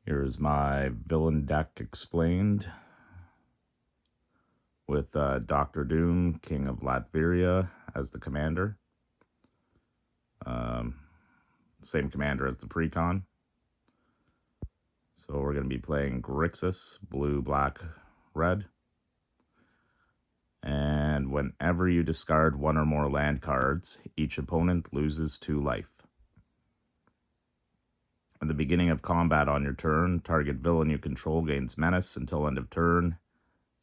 Here's my villain deck explained with Doom King of Latveria as the commander. Same commander as the precon. So we're going to be playing Grixis, blue, black, red. And whenever you discard one or more land cards, each opponent loses 2 life. At the beginning of combat on your turn, target villain you control gains menace until end of turn,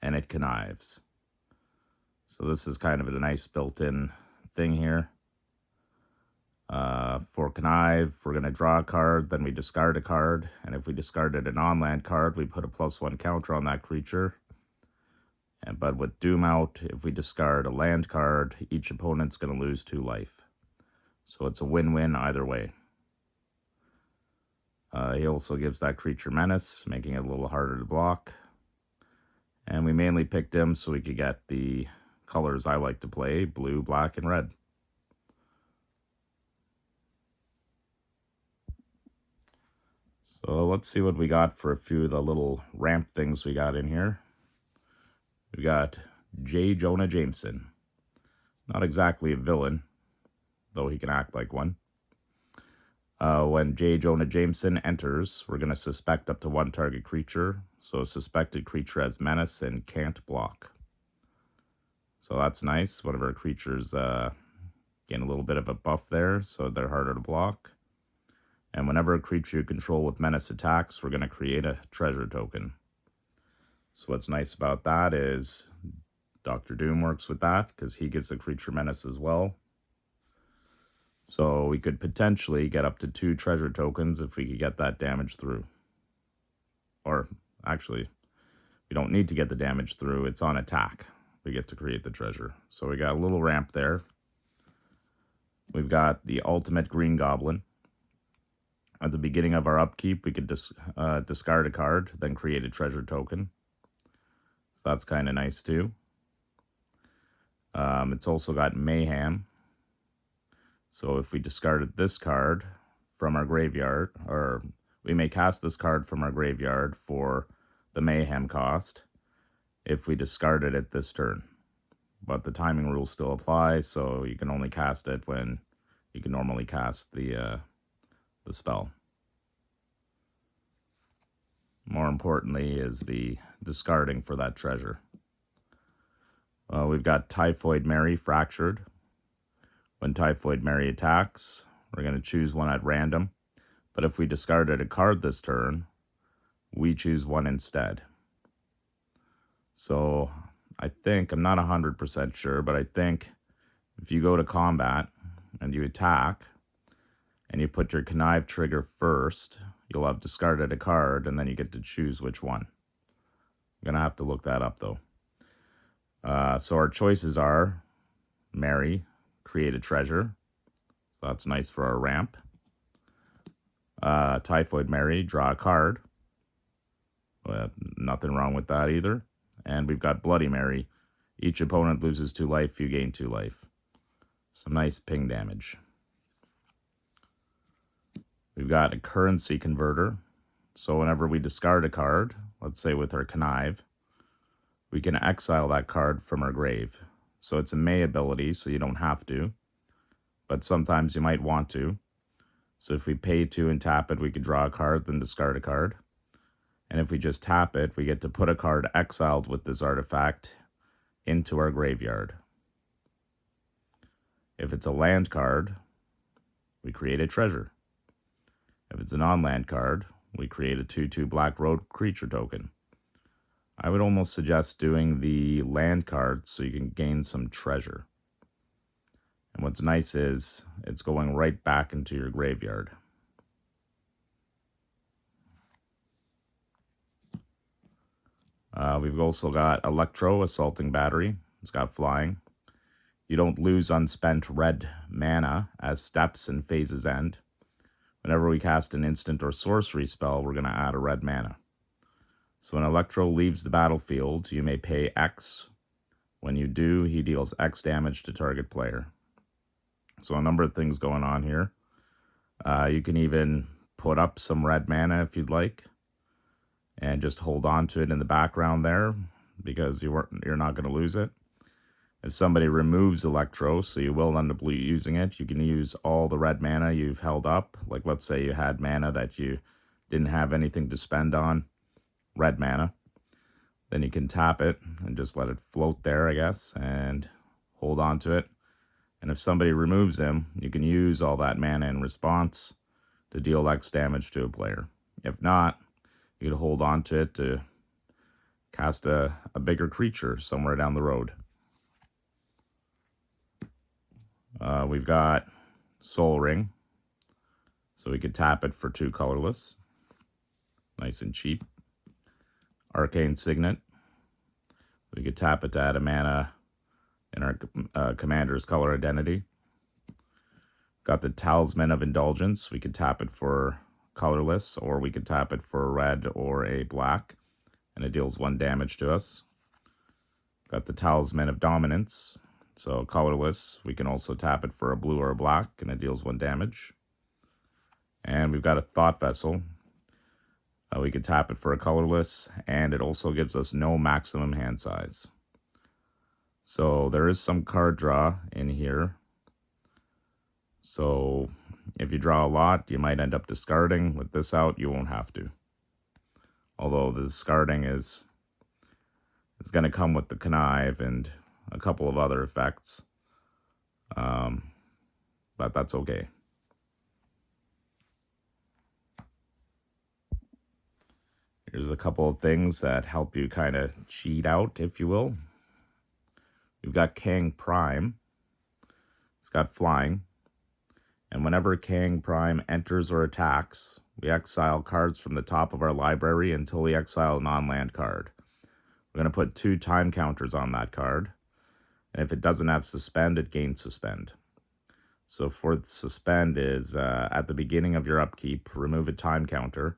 and it connives. So this is kind of a nice built-in thing here. For connive, we're going to draw a card, then we discard a card, and if we discarded a non-land card, we put a +1 counter on that creature. But with Doom out, if we discard a land card, each opponent's going to lose 2 life. So it's a win-win either way. He also gives that creature menace, making it a little harder to block. And we mainly picked him so we could get the colors I like to play, blue, black, and red. So let's see what we got for a few of the little ramp things we got in here. We got J. Jonah Jameson. Not exactly a villain, though he can act like one. When J. Jonah Jameson enters, we're going to suspect up to 1 target creature. So a suspected creature has menace and can't block. So that's nice. One of our creatures gain a little bit of a buff there, so they're harder to block. And whenever a creature you control with menace attacks, we're going to create a treasure token. So what's nice about that is Dr. Doom works with that because he gives a creature menace as well. So we could potentially get up to 2 treasure tokens if we could get that damage through. Or actually, we don't need to get the damage through. It's on attack. We get to create the treasure. So we got a little ramp there. We've got the ultimate green goblin. At the beginning of our upkeep, we could discard a card, then create a treasure token. So that's kind of nice too. It's also got mayhem. So if we discarded this card from our graveyard, or we may cast this card from our graveyard for the mayhem cost if we discarded it this turn. But the timing rules still apply, so you can only cast it when you can normally cast the spell. More importantly is the discarding for that treasure. We've got Typhoid Mary Fractured. When Typhoid Mary attacks, we're going to choose one at random. But if we discarded a card this turn, we choose one instead. So I think, I'm not 100% sure, but I think if you go to combat and you attack and you put your connive trigger first, you'll have discarded a card and then you get to choose which one. I'm going to have to look that up though. So our choices are Mary, create a treasure. So that's nice for our ramp. Typhoid Mary, draw a card. Well, nothing wrong with that either. And we've got Bloody Mary. Each opponent loses 2 life, you gain 2 life. Some nice ping damage. We've got a currency converter. So whenever we discard a card, let's say with our connive, we can exile that card from our grave. So it's a May ability, so you don't have to. But sometimes you might want to. So if we pay 2 and tap it, we could draw a card, then discard a card. And if we just tap it, we get to put a card exiled with this artifact into our graveyard. If it's a land card, we create a treasure. If it's a non-land card, we create a 2/2 black road creature token. I would almost suggest doing the land card so you can gain some treasure. And what's nice is it's going right back into your graveyard. We've also got Electro, Assaulting Battery. It's got flying. You don't lose unspent red mana as steps and phases end. Whenever we cast an instant or sorcery spell, we're going to add a red mana. So when Electro leaves the battlefield, you may pay X. When you do, he deals X damage to target player. So a number of things going on here. You can even put up some red mana if you'd like. and just hold on to it in the background there because you're not going to lose it. If somebody removes Electro, so you will end up using it, you can use all the red mana you've held up. Like, let's say you had mana that you didn't have anything to spend on, red mana. Then you can tap it and just let it float there, I guess, and hold on to it. And if somebody removes them, you can use all that mana in response to deal X damage to a player. If not, you can hold on to it to cast a bigger creature somewhere down the road. We've got Soul Ring, so we could tap it for 2 colorless. Nice and cheap. Arcane Signet. We could tap it to add a mana in our commander's color identity. Got the Talisman of Indulgence. We could tap it for colorless, or we could tap it for a red or a black, and it deals 1 damage to us. Got the Talisman of Dominance. So colorless, we can also tap it for a blue or a black, and it deals 1 damage. And we've got a Thought Vessel. We could tap it for a colorless, and it also gives us no maximum hand size. So there is some card draw in here. So if you draw a lot, you might end up discarding. With this out, you won't have to. Although the discarding is going to come with the Connive and a couple of other effects. But that's okay. Here's a couple of things that help you kind of cheat out, if you will. We've got Kang Prime. It's got flying. And whenever Kang Prime enters or attacks, we exile cards from the top of our library until we exile a non-land card. We're going to put 2 time counters on that card. And if it doesn't have Suspend, it gains Suspend. So for Suspend is at the beginning of your upkeep, remove a time counter.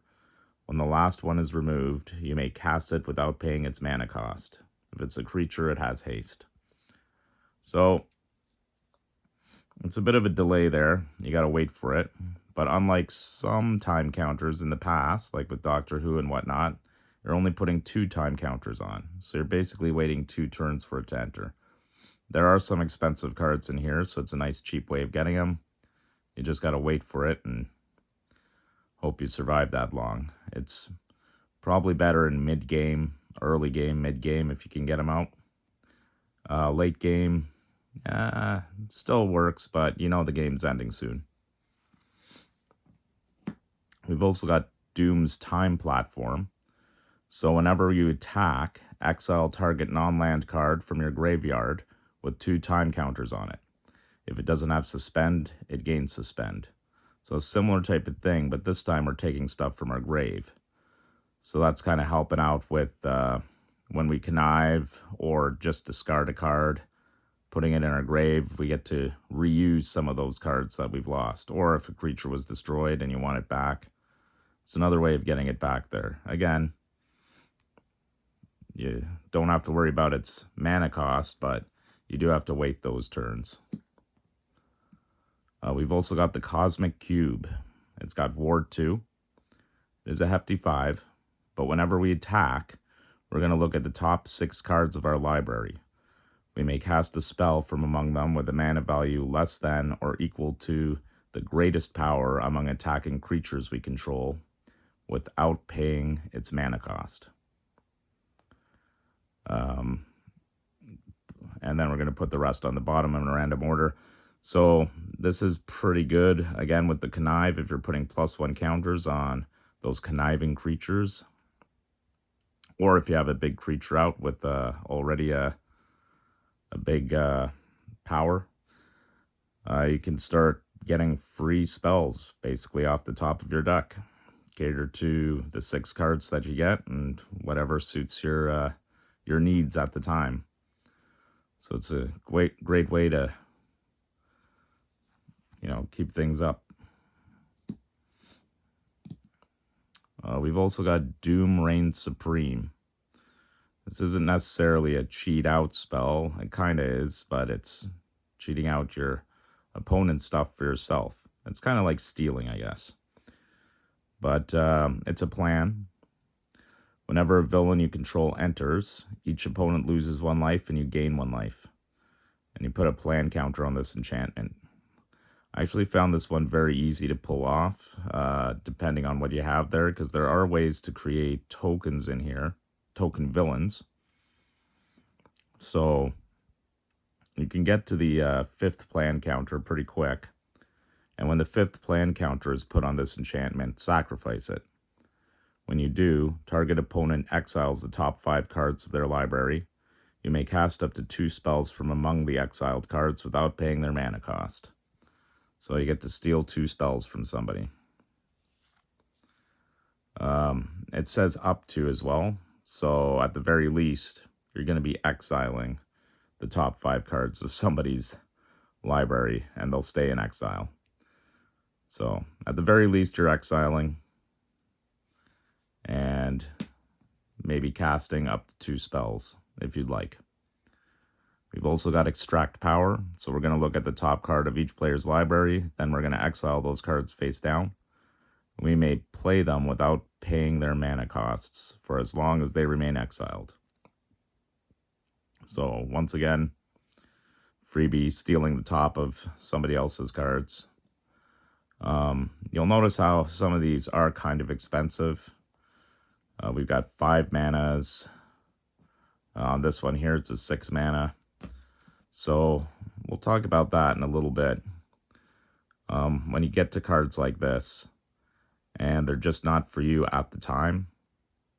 When the last one is removed, you may cast it without paying its mana cost. If it's a creature, it has haste. So it's a bit of a delay there. You got to wait for it. But unlike some time counters in the past, like with Doctor Who and whatnot, you're only putting 2 time counters on. So you're basically waiting 2 turns for it to enter. There are some expensive cards in here, so it's a nice cheap way of getting them. You just got to wait for it and hope you survive that long. It's probably better in mid-game, early game, mid-game if you can get them out. Late game, still works, but you know the game's ending soon. We've also got Doom's Time Platform. So whenever you attack, exile target non-land card from your graveyard with 2 time counters on it. If it doesn't have Suspend, it gains Suspend. So a similar type of thing, but this time we're taking stuff from our grave. So that's kind of helping out with when we connive or just discard a card, putting it in our grave, we get to reuse some of those cards that we've lost. Or if a creature was destroyed and you want it back, it's another way of getting it back there. Again, you don't have to worry about its mana cost, but you do have to wait those turns. We've also got the Cosmic Cube. It's got Ward 2. There's a hefty 5, but whenever we attack, we're going to look at the top 6 cards of our library. We may cast a spell from among them with a mana value less than or equal to the greatest power among attacking creatures we control without paying its mana cost. And then we're going to put the rest on the bottom in a random order. So this is pretty good. Again, with the Connive, if you're putting +1 counters on those conniving creatures, or if you have a big creature out with already a big power, you can start getting free spells basically off the top of your deck. Cater to the 6 cards that you get and whatever suits your needs at the time. So it's a great way to, keep things up. We've also got Doom Reign Supreme. This isn't necessarily a cheat out spell. It kind of is, but it's cheating out your opponent's stuff for yourself. It's kind of like stealing, I guess. But it's a plan. Whenever a villain you control enters, each opponent loses 1 life and you gain 1 life. And you put a plan counter on this enchantment. I actually found this one very easy to pull off, depending on what you have there, because there are ways to create tokens in here, token villains. So you can get to the 5th plan counter pretty quick. And when the 5th plan counter is put on this enchantment, sacrifice it. When you do, target opponent exiles the top 5 cards of their library. You may cast up to 2 spells from among the exiled cards without paying their mana cost. So you get to steal 2 spells from somebody. It says up to as well. So at the very least, you're going to be exiling the top 5 cards of somebody's library, and they'll stay in exile. So at the very least, you're exiling and maybe casting up to 2 spells if you'd like. We've also got extract power, so we're going to look at the top card of each player's library, then we're going to exile those cards face down. We may play them without paying their mana costs for as long as they remain exiled. So once again, freebie stealing the top of somebody else's cards. You'll notice how some of these are kind of expensive. We've got 5 manas. On this one here, it's a 6 mana. So we'll talk about that in a little bit. When you get to cards like this, and they're just not for you at the time,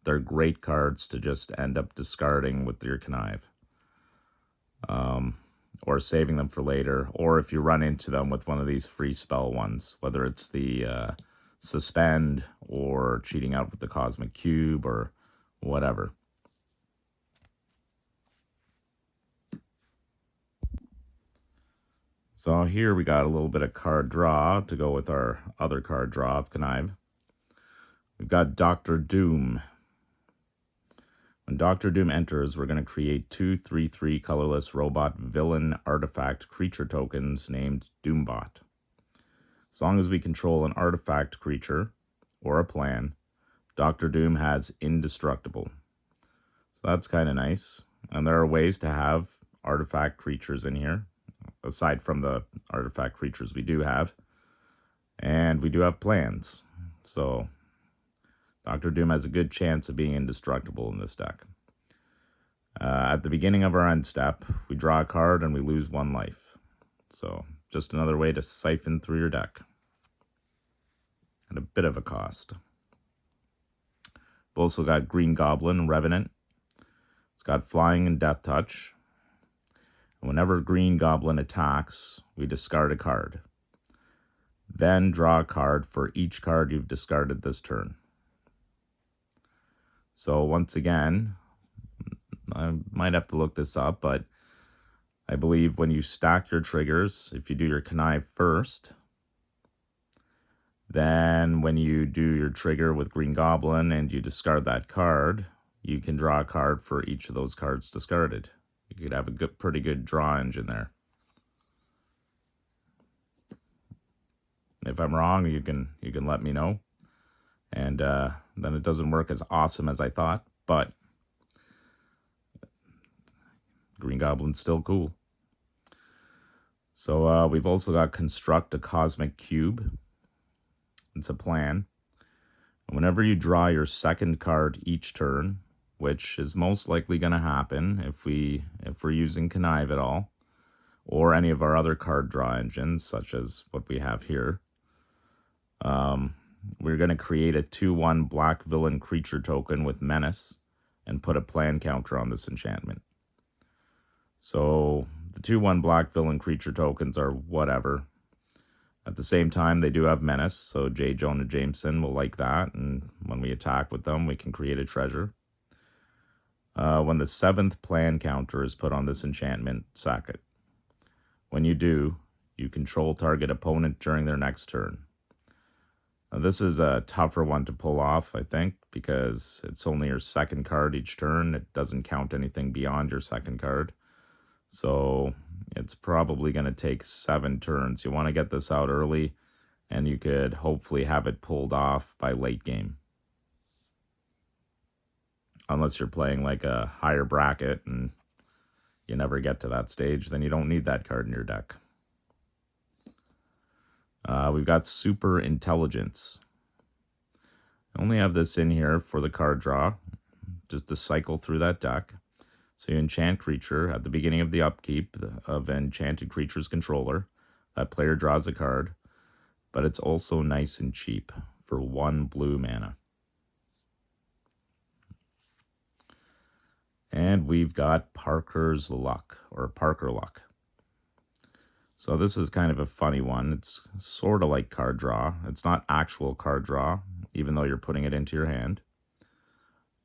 they're great cards to just end up discarding with your connive. Or saving them for later, or if you run into them with one of these free spell ones, whether it's the suspend or cheating out with the cosmic cube or whatever. So here we got a little bit of card draw to go with our other card draw of connive. We've got Dr. Doom. When Dr. Doom enters, we're going to create 2 3/3 colorless robot villain artifact creature tokens named Doombot. As long as we control an artifact creature or a plan, Dr. Doom has indestructible. So that's kind of nice. And there are ways to have artifact creatures in here, aside from the artifact creatures we do have. And we do have plans. So Dr. Doom has a good chance of being indestructible in this deck. At the beginning of our end step, we draw a card and we lose 1 life. So just another way to siphon through your deck. At a bit of a cost. We've also got Green Goblin, Revenant. It's got Flying and Death Touch. And whenever Green Goblin attacks, we discard a card. Then draw a card for each card you've discarded this turn. So once again, I might have to look this up, but I believe when you stack your triggers, if you do your connive first, then when you do your trigger with Green Goblin and you discard that card, you can draw a card for each of those cards discarded. You could have a pretty good draw engine there. If I'm wrong, you can let me know. And then it doesn't work as awesome as I thought, but Green Goblin's still cool. So we've also got Construct a Cosmic Cube. It's a plan. Whenever you draw your second card each turn, which is most likely going to happen if we're using connive at all, or any of our other card draw engines, such as what we have here, we're going to create a 2/1 black villain creature token with Menace and put a plan counter on this enchantment. So the 2/1 black villain creature tokens are whatever. At the same time, they do have Menace, so J. Jonah Jameson will like that, and when we attack with them, we can create a treasure. When the 7th plan counter is put on this enchantment, sack it. When you do, you control target opponent during their next turn. Now, this is a tougher one to pull off, I think, because it's only your second card each turn. It doesn't count anything beyond your second card. So it's probably going to take 7 turns. You want to get this out early, and you could hopefully have it pulled off by late game. unless you're playing like a higher bracket and you never get to that stage, then you don't need that card in your deck. We've got Super Intelligence. I only have this in here for the card draw, just to cycle through that deck. So you enchant creature at the beginning of the upkeep of enchanted creature's controller. That player draws a card, but it's also nice and cheap for 1 blue mana. And we've got Parker's Luck, or Parker Luck. So this is kind of a funny one. It's sort of like card draw. It's not actual card draw, even though you're putting it into your hand.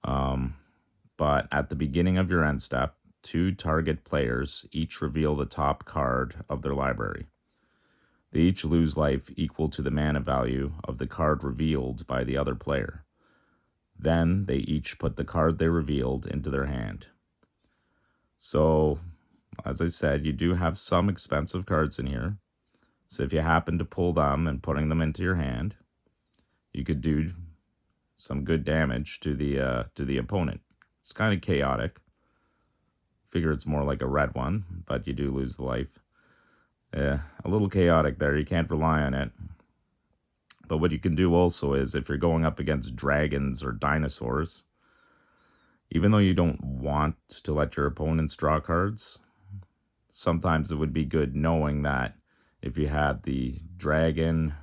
But at the beginning of your end step, 2 target players each reveal the top card of their library. They each lose life equal to the mana value of the card revealed by the other player. Then they each put the card they revealed into their hand. So, as I said, you do have some expensive cards in here. So if you happen to pull them and putting them into your hand, you could do some good damage to the opponent. It's kind of chaotic. Figure it's more like a red one, but you do lose the life. A little chaotic there. You can't rely on it. But what you can do also is, if you're going up against dragons or dinosaurs, even though you don't want to let your opponents draw cards, sometimes it would be good knowing that if you had the dragon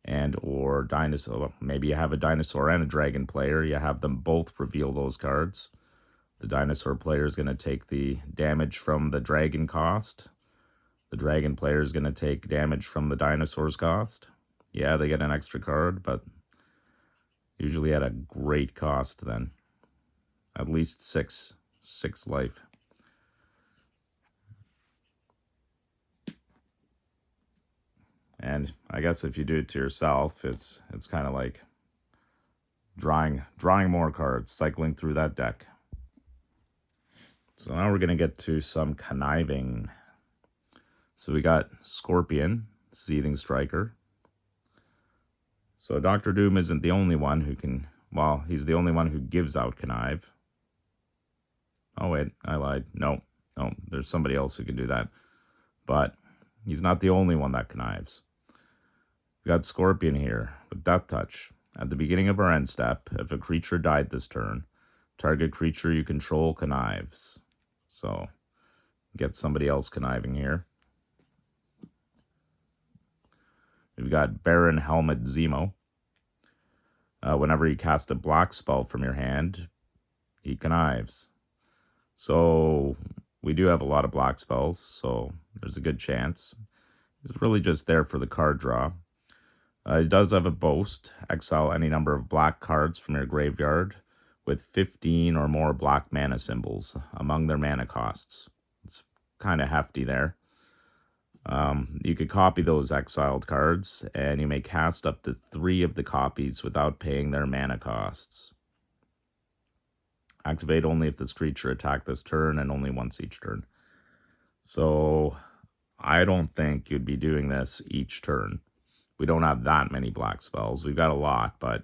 and or dinosaur, maybe you have a dinosaur and a dragon player, you have them both reveal those cards. The dinosaur player is going to take the damage from the dragon cost. The dragon player is going to take damage from the dinosaur's cost. Yeah, they get an extra card, but usually at a great cost then. At least six life. And I guess if you do it to yourself, it's kind of like drawing more cards, cycling through that deck. So now we're going to get to some conniving. So we got Scorpion, Seething Striker. So Dr. Doom isn't the only one who can, well, he's the only one who gives out connive. Oh wait, I lied. No, there's somebody else who can do that. But he's not the only one that connives. We got Scorpion here with Death Touch. At the beginning of our end step, if a creature died this turn, target creature you control connives. So get somebody else conniving here. We've got Baron Helmet Zemo. Whenever you cast a black spell from your hand, he connives. So we do have a lot of black spells, so there's a good chance. He's really just there for the card draw. He does have a boast. Exile any number of black cards from your graveyard with 15 or more black mana symbols among their mana costs. It's kind of hefty there. You could copy those exiled cards, and you may cast up to 3 of the copies without paying their mana costs. Activate only if this creature attacked this turn, and only once each turn. So I don't think you'd be doing this each turn. We don't have that many black spells. We've got a lot, but...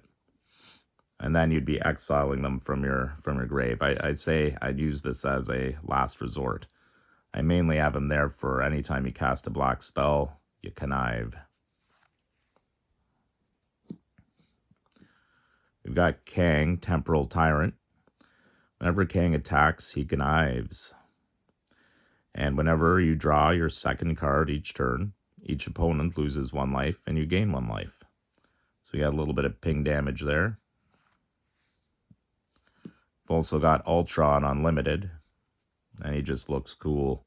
And then you'd be exiling them from your grave. I'd say I'd use this as a last resort. I mainly have him there for any time you cast a black spell, you connive. We've got Kang, Temporal Tyrant. Whenever Kang attacks, he connives. And whenever you draw your second card each turn, each opponent loses 1 life and you gain 1 life. So we got a little bit of ping damage there. We've also got Ultron Unlimited. And he just looks cool.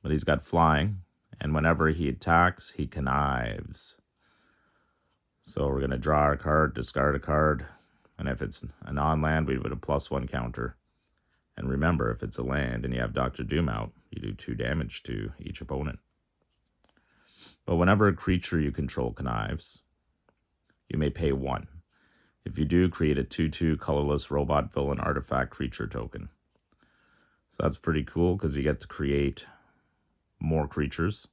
But he's got flying. And whenever he attacks, he connives. So we're going to draw our card, discard a card. And if it's a non-land, we put a +1 counter. And remember, if it's a land and you have Dr. Doom out, you do 2 damage to each opponent. But whenever a creature you control connives, you may pay 1. If you do, create a 2/2 colorless robot villain artifact creature token. So that's pretty cool because you get to create more creatures.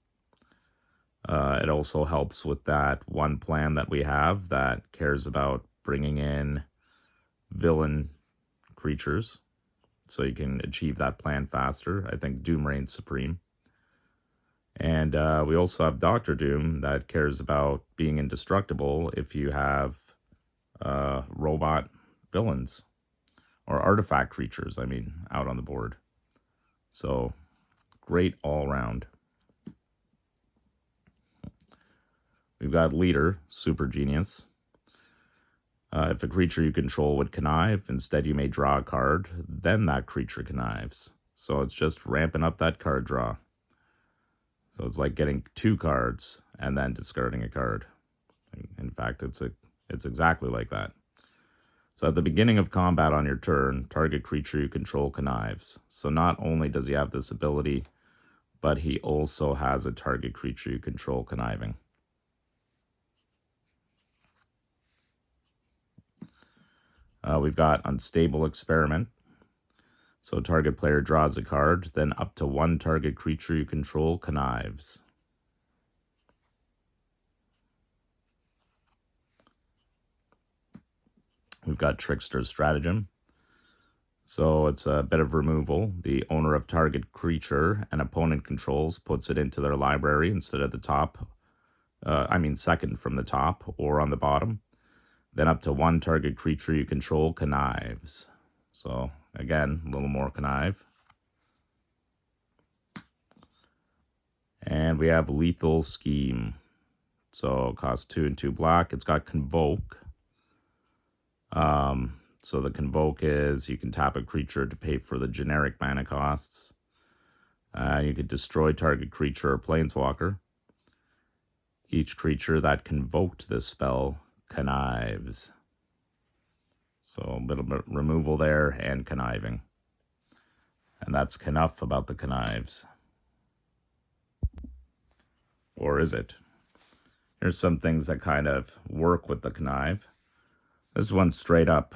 It also helps with that one plan that we have that cares about bringing in villain creatures, so you can achieve that plan faster. I think Doom reigns supreme. And we also have Doctor Doom that cares about being indestructible if you have robot villains or artifact creatures, I mean, out on the board. So great all around. We've got Leader, super genius. If a creature you control would connive, instead you may draw a card, then that creature connives. So it's just ramping up that card draw. So it's like getting 2 cards and then discarding a card. In fact, it's exactly like that. So at the beginning of combat on your turn, target creature you control connives. So not only does he have this ability, but he also has a target creature you control conniving. We've got Unstable Experiment. So target player draws a card, then up to 1 target creature you control connives. We've got Trickster's Stratagem. So it's a bit of removal. The owner of target creature an opponent controls puts it into their library instead of the top. Second from the top or on the bottom. Then up to 1 target creature you control connives. So again, a little more connive. And we have Lethal Scheme. So it costs 2 and 2 black. It's got Convoke. So the Convoke is you can tap a creature to pay for the generic mana costs. You could destroy target creature or planeswalker. Each creature that convoked this spell connives. So a bit of removal there and conniving. And that's enough about the connives. Or is it? Here's some things that kind of work with the connive. This one straight up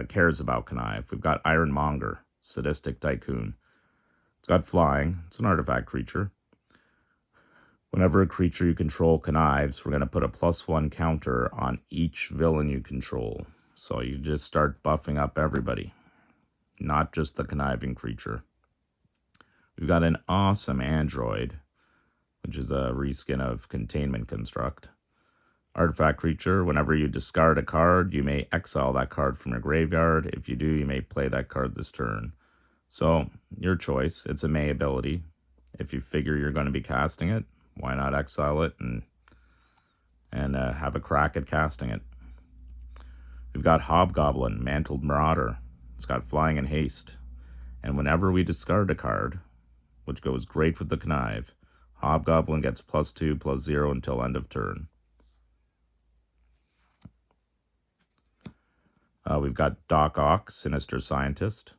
cares about connive. We've got Ironmonger, Sadistic Tycoon. It's got flying. It's an artifact creature. Whenever a creature you control connives, we're going to put a +1 counter on each villain you control. So you just start buffing up everybody, not just the conniving creature. We've got an awesome Android, which is a reskin of Containment Construct. Artifact creature, whenever you discard a card, you may exile that card from your graveyard. If you do, you may play that card this turn. So, your choice. It's a May ability. If you figure you're going to be casting it, why not exile it and have a crack at casting it? We've got Hobgoblin, Mantled Marauder. It's got flying and haste. And whenever we discard a card, which goes great with the connive, Hobgoblin gets +2/+0 until end of turn. We've got Doc Ock, Sinister Scientist.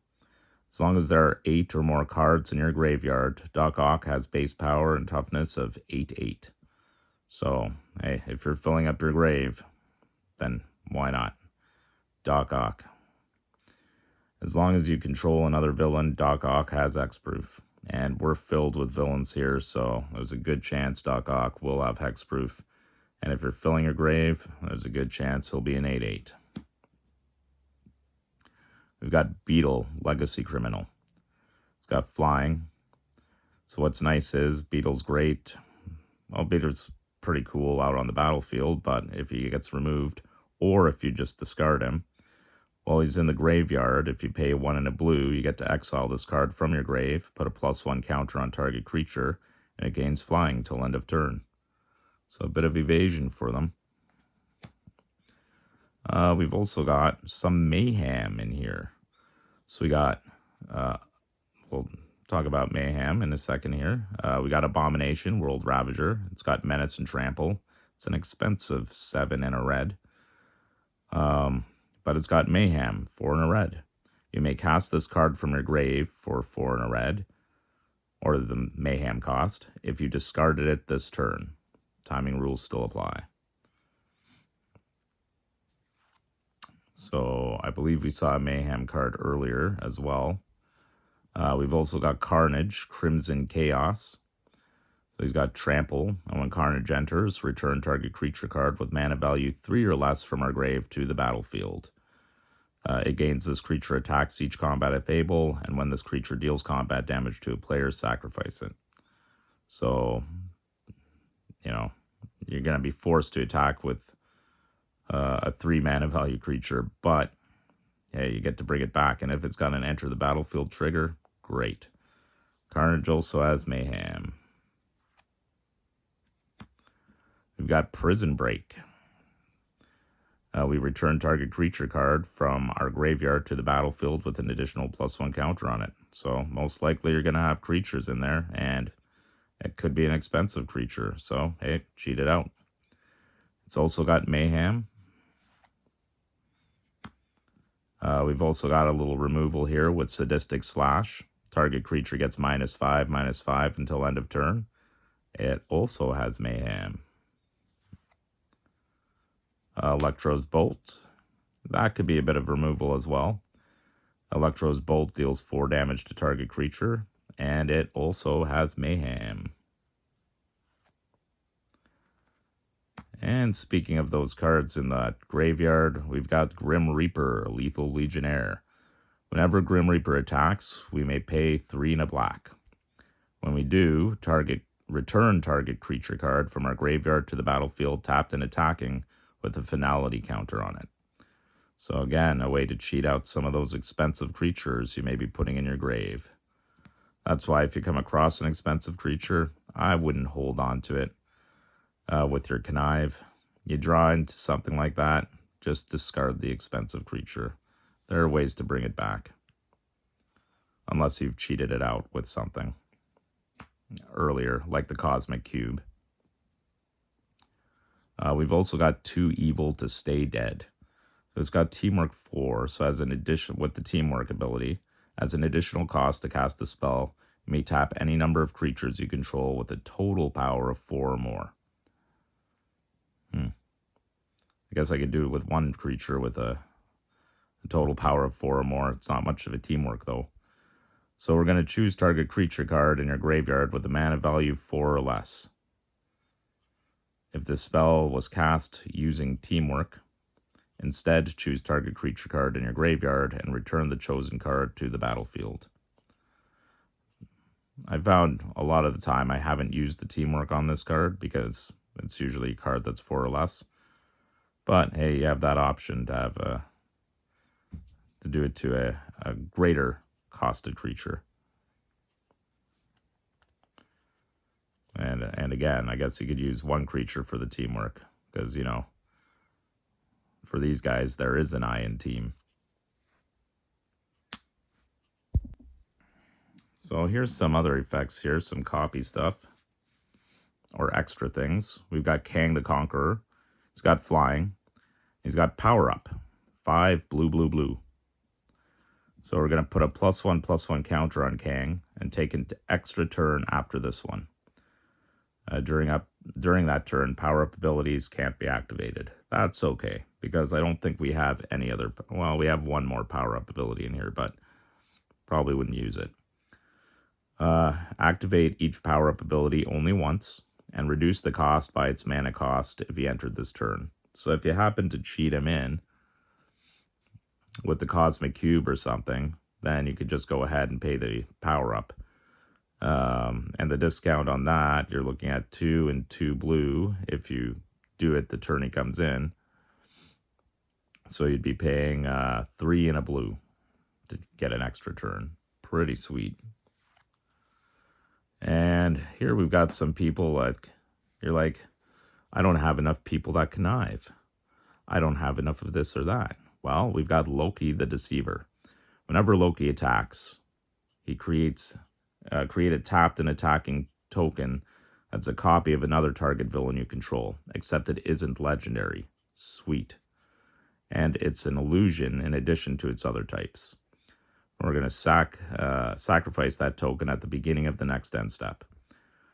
As long as there are 8 or more cards in your graveyard, Doc Ock has base power and toughness of 8/8. So, hey, if you're filling up your grave, then why not? Doc Ock. As long as you control another villain, Doc Ock has Hexproof. And we're filled with villains here, so there's a good chance Doc Ock will have Hexproof. And if you're filling your grave, there's a good chance he'll be an 8/8. We've got Beetle, Legacy Criminal. It's got flying. So what's nice is Beetle's great. Well, Beetle's pretty cool out on the battlefield, but if he gets removed, or if you just discard him, while he's in the graveyard, if you pay 1 and a blue, you get to exile this card from your grave, put a +1 counter on target creature, and it gains flying till end of turn. So a bit of evasion for them. We've also got some mayhem in here. So we got, we'll talk about mayhem in a second here. We got Abomination, World Ravager. It's got Menace and Trample. It's an expensive 7 and a red. But it's got mayhem, 4 and a red. You may cast this card from your grave for 4 and a red, or the mayhem cost, if you discarded it this turn. Timing rules still apply. So I believe we saw a mayhem card earlier as well. We've also got Carnage, Crimson Chaos. So he's got Trample, and when Carnage enters, return target creature card with mana value 3 or less from our grave to the battlefield. It gains this creature attacks each combat if able, and when this creature deals combat damage to a player, sacrifice it. So, you know, you're going to be forced to attack with a 3-mana value creature, but hey, you get to bring it back, and if it's got an enter the battlefield trigger, great. Carnage also has Mayhem. We've got Prison Break. We return target creature card from our graveyard to the battlefield with an additional +1 counter on it. So most likely you're going to have creatures in there, and it could be an expensive creature. So, hey, cheat it out. It's also got Mayhem. We've also got a little removal here with Sadistic Slash. Target creature gets -5/-5 until end of turn. It also has Mayhem. Electro's Bolt. That could be a bit of removal as well. Electro's Bolt deals 4 damage to target creature, and it also has Mayhem. And speaking of those cards in the graveyard, we've got Grim Reaper, Lethal Legionnaire. Whenever Grim Reaper attacks, we may pay 3 and a black. When we do, return target creature card from our graveyard to the battlefield tapped and attacking with a finality counter on it. So again, a way to cheat out some of those expensive creatures you may be putting in your grave. That's why if you come across an expensive creature, I wouldn't hold on to it with your connive. You draw into something like that, just discard the expensive creature. There are ways to bring it back. Unless you've cheated it out with something earlier, like the Cosmic Cube. We've also got 2 Evil to Stay Dead. So it's got Teamwork 4, so as an addition with the Teamwork ability, as an additional cost to cast a spell, you may tap any number of creatures you control with a total power of 4 or more. I guess I could do it with one creature with a total power of 4 or more. It's not much of a teamwork, though. So we're going to choose target creature card in your graveyard with a mana value 4 or less. If the spell was cast using Teamwork, instead choose target creature card in your graveyard and return the chosen card to the battlefield. I found a lot of the time I haven't used the Teamwork on this card because it's usually a card that's 4 or less. But hey, you have that option to have to do it to a greater costed creature. And again, I guess you could use one creature for the Teamwork because, you know, for these guys, there is an I in team. So here's some other effects here, some copy stuff or extra things. We've got Kang the Conqueror. He's got flying. He's got power up. 5 blue. So we're going to put a +1/+1 counter on Kang and take an extra turn after this one. During that turn, power-up abilities can't be activated. That's okay, because I don't think we have any other... Well, we have one more power-up ability in here, but probably wouldn't use it. Activate each power-up ability only once, and reduce the cost by its mana cost if he entered this turn. So if you happen to cheat him in with the Cosmic Cube or something, then you could just go ahead and pay the power-up. And the discount on that, you're looking at 2 and 2 blue if you do it the turn he comes in. So you'd be paying 3 and a blue to get an extra turn. Pretty sweet. And here we've got some people like, you're like, I don't have enough people that connive. I don't have enough of this or that. Well, we've got Loki the Deceiver. Whenever Loki attacks, he create a tapped and attacking token that's a copy of another target villain you control, except it isn't legendary. Sweet. And it's an illusion in addition to its other types. We're going to sacrifice that token at the beginning of the next end step.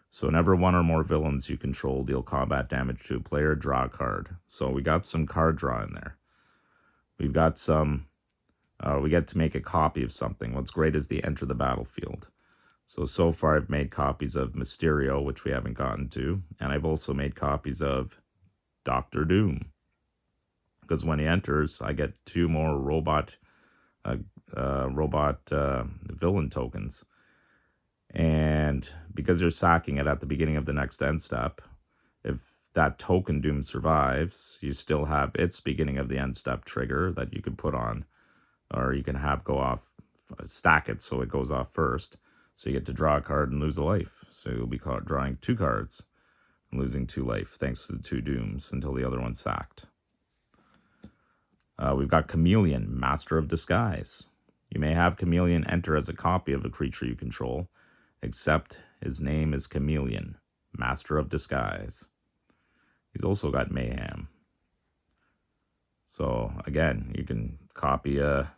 So whenever one or more villains you control deal combat damage to a player, draw a card. So we got some card draw in there. We've got some... we get to make a copy of something. What's great is the enter the battlefield. So far I've made copies of Mysterio, which we haven't gotten to. And I've also made copies of Doctor Doom. because when he enters, I get 2 more robot villain tokens. And because you're sacking it at the beginning of the next end step, if that token Doom survives, you still have its beginning of the end step trigger that you could put on, or you can have go off, stack it so it goes off first. So you get to draw a card and lose a life. So you'll be drawing 2 cards and losing 2 life thanks to the 2 Dooms until the other one's sacked. We've got Chameleon, Master of Disguise. You may have Chameleon enter as a copy of a creature you control, except his name is Chameleon, Master of Disguise. He's also got Mayhem. So again, you can copy a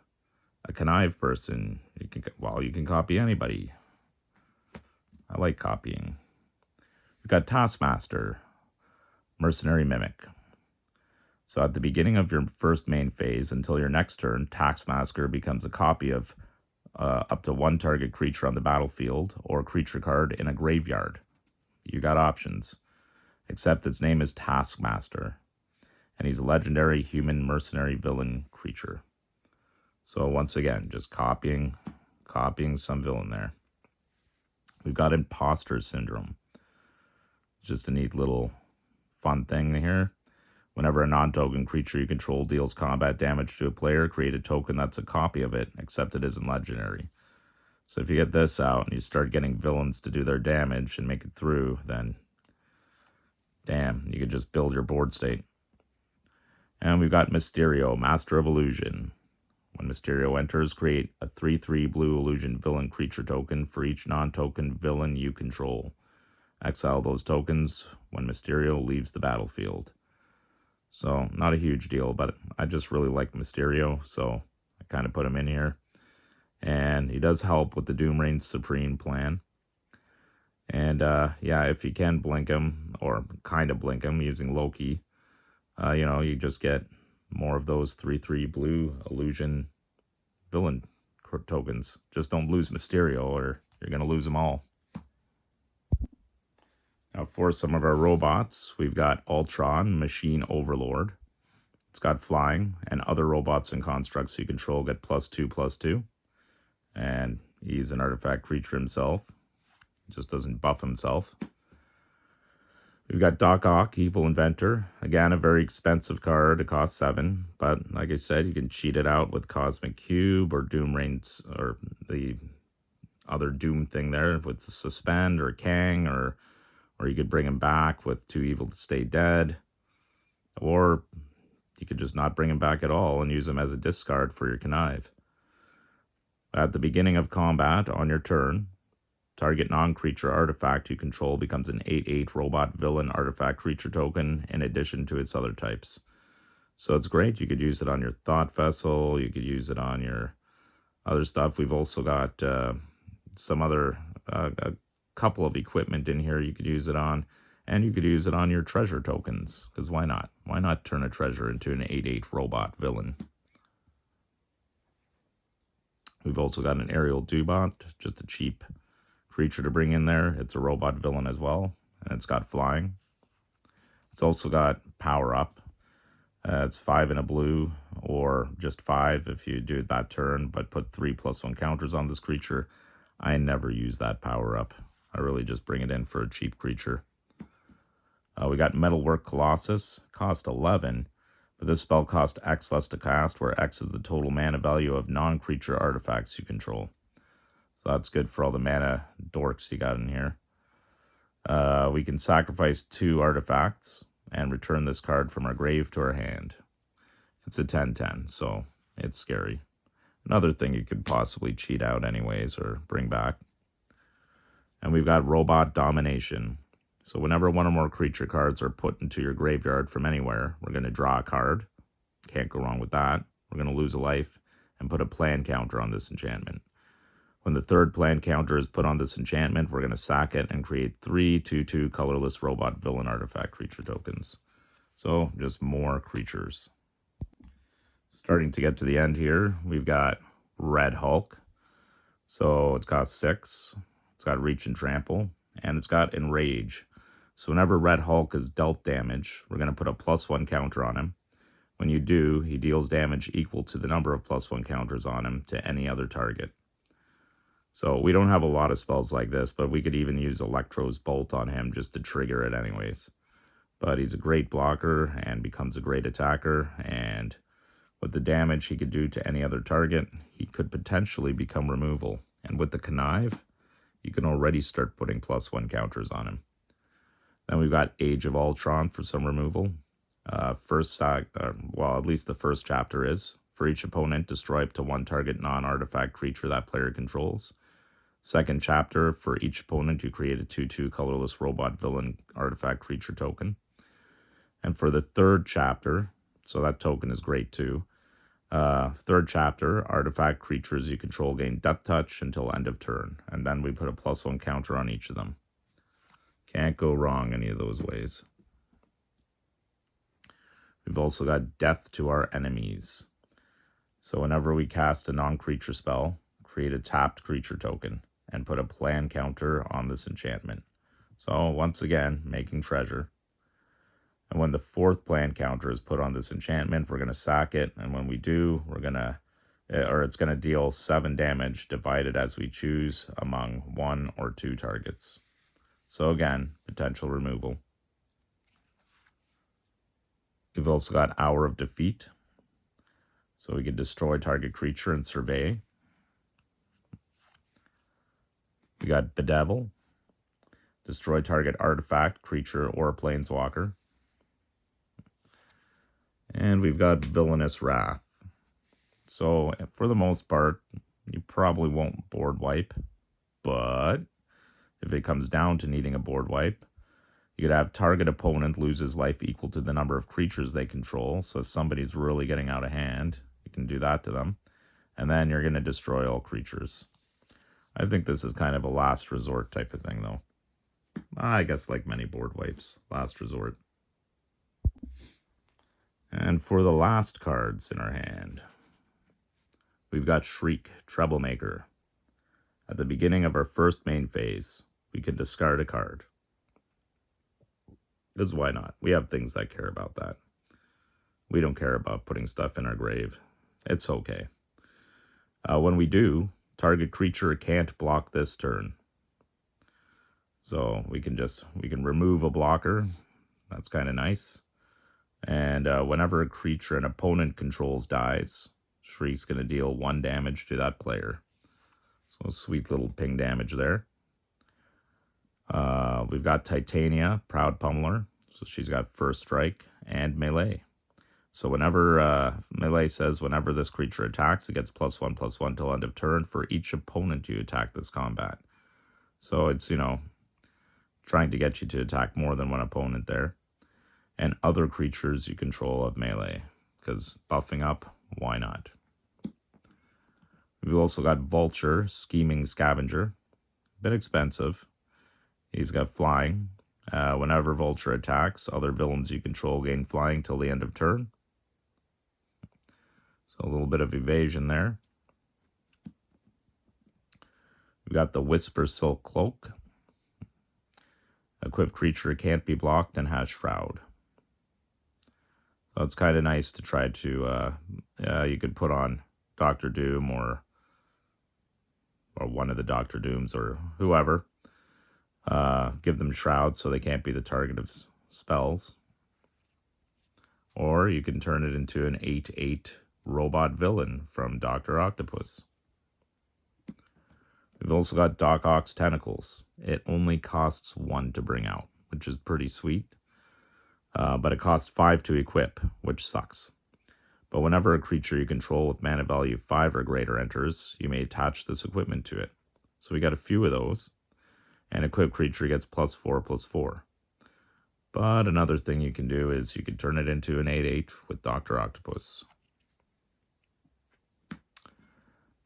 connive person. You can copy anybody. I like copying. We've got Taskmaster, Mercenary Mimic. So at the beginning of your first main phase until your next turn, Taskmaster becomes a copy of up to 1 target creature on the battlefield or creature card in a graveyard. You got options. Except its name is Taskmaster. And he's a legendary human mercenary villain creature. So once again, just copying some villain there. We've got Imposter Syndrome. Just a neat little fun thing here. Whenever a non-token creature you control deals combat damage to a player, create a token that's a copy of it, except it isn't legendary. So if you get this out and you start getting villains to do their damage and make it through, then damn, you could just build your board state. And we've got Mysterio, Master of Illusion. When Mysterio enters, create a 3/3 blue illusion villain creature token for each non-token villain you control. Exile those tokens when Mysterio leaves the battlefield. So, not a huge deal, but I just really like Mysterio, so I kind of put him in here. And he does help with the Doom Reign Supreme plan. And, yeah, if you can blink him, or kind of blink him using Loki, you just get more of those 3/3 blue illusion villain tokens. Just don't lose Mysterio, or you're going to lose them all. Now for some of our robots, we've got Ultron, Machine Overlord. It's got flying, and other robots and constructs you control get +2/+2. And he's an artifact creature himself. Just doesn't buff himself. We've got Doc Ock, Evil Inventor. Again, a very expensive card. It costs 7. But like I said, you can cheat it out with Cosmic Cube or Doom Reigns, or the other Doom thing there with the Suspend or Kang, or you could bring him back with Too Evil to Stay Dead. Or you could just not bring him back at all and use him as a discard for your connive. At the beginning of combat, on your turn, target non-creature artifact you control becomes an 8/8 robot villain artifact creature token in addition to its other types. So it's great. You could use it on your Thought Vessel. You could use it on your other stuff. We've also got some other, a couple of equipment in here you could use it on. And you could use it on your treasure tokens, because why not? Why not turn a treasure into an 8/8 robot villain? We've also got an Aerial Dubot, just a cheap creature to bring in there. It's a robot villain as well, and it's got flying. It's also got Power Up. It's 5 in a blue, or just 5 if you do it that turn, but put 3+1 counters on this creature. I never use that Power Up. I really just bring it in for a cheap creature. We got Metalwork Colossus, cost 11, but this spell costs X less to cast, where X is the total mana value of non-creature artifacts you control. So that's good for all the mana dorks you got in here. We can sacrifice 2 artifacts and return this card from our grave to our hand. It's a 10/10, so it's scary. Another thing you could possibly cheat out anyways or bring back. And we've got Robot Domination. So whenever one or more creature cards are put into your graveyard from anywhere, we're going to draw a card. Can't go wrong with that. We're going to lose a life and put a plan counter on this enchantment. When the 3rd plan counter is put on this enchantment, we're going to sack it and create 3 2/2 colorless robot villain artifact creature tokens. So just more creatures. Starting to get to the end here, we've got Red Hulk. So it's got 6. It's got Reach and Trample, and it's got Enrage. So whenever Red Hulk is dealt damage, we're going to put a +1 counter on him. When you do, he deals damage equal to the number of +1 counters on him to any other target. So we don't have a lot of spells like this, but we could even use Electro's Bolt on him just to trigger it anyways. But he's a great blocker and becomes a great attacker, and with the damage he could do to any other target, he could potentially become removal. And with the Connive, you can already start putting +1 counters on him. Then we've got Age of Ultron for some removal. At least the first chapter is, for each opponent, destroy up to 1 target non-artifact creature that player controls. Second chapter, for each opponent, you create a 2/2 colorless robot villain artifact creature token. And for the third chapter, so that token is great too. Third chapter, artifact creatures you control gain Death Touch until end of turn. And then we put a +1 counter on each of them. Can't go wrong any of those ways. We've also got Death to Our Enemies. So whenever we cast a non-creature spell, create a tapped creature token and put a plan counter on this enchantment. So once again, making treasure. And when the fourth plan counter is put on this enchantment, we're going to sack it. And when we do, it's going to deal 7 damage divided as we choose among 1 or 2 targets. So again, potential removal. We've also got Hour of Defeat. So we can destroy target creature and survey. We got Bedevil. Destroy target artifact, creature, or planeswalker. And we've got Villainous Wrath. So for the most part, you probably won't board wipe. But if it comes down to needing a board wipe, you could have target opponent loses life equal to the number of creatures they control. So if somebody's really getting out of hand, you can do that to them. And then you're going to destroy all creatures. I think this is kind of a last resort type of thing, though. I guess like many board wipes, last resort. And for the last cards in our hand, we've got Shriek, Troublemaker. At the beginning of our first main phase, we can discard a card. Because why not? We have things that care about that. We don't care about putting stuff in our grave. It's okay. When we do, target creature can't block this turn. So we can remove a blocker. That's kind of nice. And whenever a creature an opponent controls dies, Shriek's going to deal 1 damage to that player. So sweet little ping damage there. We've got Titania, Proud Pummeler. So she's got first strike and melee. So whenever melee says whenever this creature attacks, it gets +1/+1 till end of turn for each opponent you attack this combat. So it's, trying to get you to attack more than one opponent there. And other creatures you control of melee, because buffing up, why not? We've also got Vulture, Scheming Scavenger. A bit expensive. He's got flying. Whenever Vulture attacks, other villains you control gain flying till the end of turn. So a little bit of evasion there. We've got the Whisper Silk Cloak. Equipped creature can't be blocked and has Shroud. So it's kind of nice to try to, you could put on Dr. Doom or one of the Dr. Dooms or whoever. Give them Shroud so they can't be the target of spells. Or you can turn it into an 8/8 robot villain from Dr. Octopus. We've also got Doc Ock's Tentacles. It only costs 1 to bring out, which is pretty sweet. But it costs 5 to equip, which sucks. But whenever a creature you control with mana value 5 or greater enters, you may attach this equipment to it. So we got a few of those. And equipped creature gets +4/+4. But another thing you can do is you can turn it into an 8/8 with Dr. Octopus.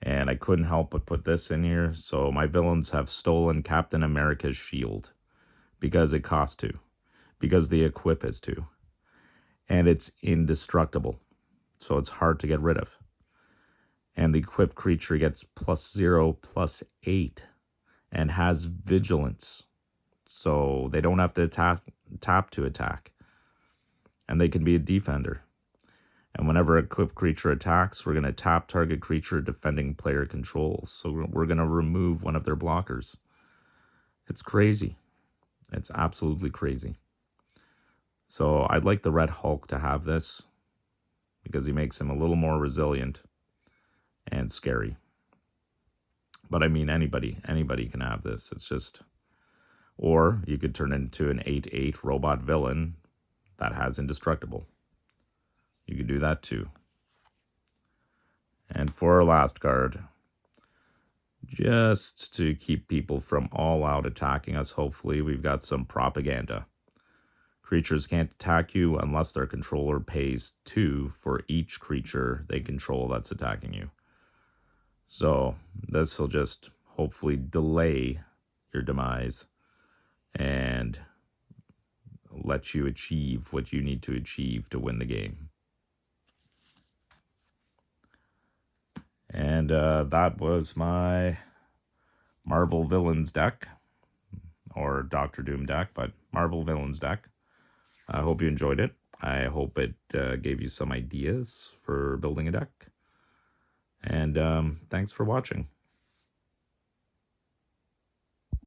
And I couldn't help but put this in here. So my villains have stolen Captain America's shield. Because it costs 2. Because the equip is 2. And it's indestructible. So it's hard to get rid of. And the equipped creature gets +0/+8. And has vigilance. So they don't have to tap to attack. And they can be a defender. And whenever an equipped creature attacks, we're going to tap target creature defending player controls. So we're going to remove one of their blockers. It's crazy. It's absolutely crazy. So I'd like the Red Hulk to have this because he makes him a little more resilient and scary. But I mean, anybody can have this. It's just, or you could turn into an 8/8 robot villain that has indestructible. You could do that too. And for our last card, just to keep people from all out attacking us, hopefully, we've got some propaganda. Creatures can't attack you unless their controller pays 2 for each creature they control that's attacking you. So this will just hopefully delay your demise and let you achieve what you need to achieve to win the game. And that was my Marvel Villains deck, or Doctor Doom deck, but Marvel Villains deck. I hope you enjoyed it. I hope it gave you some ideas for building a deck. And thanks for watching.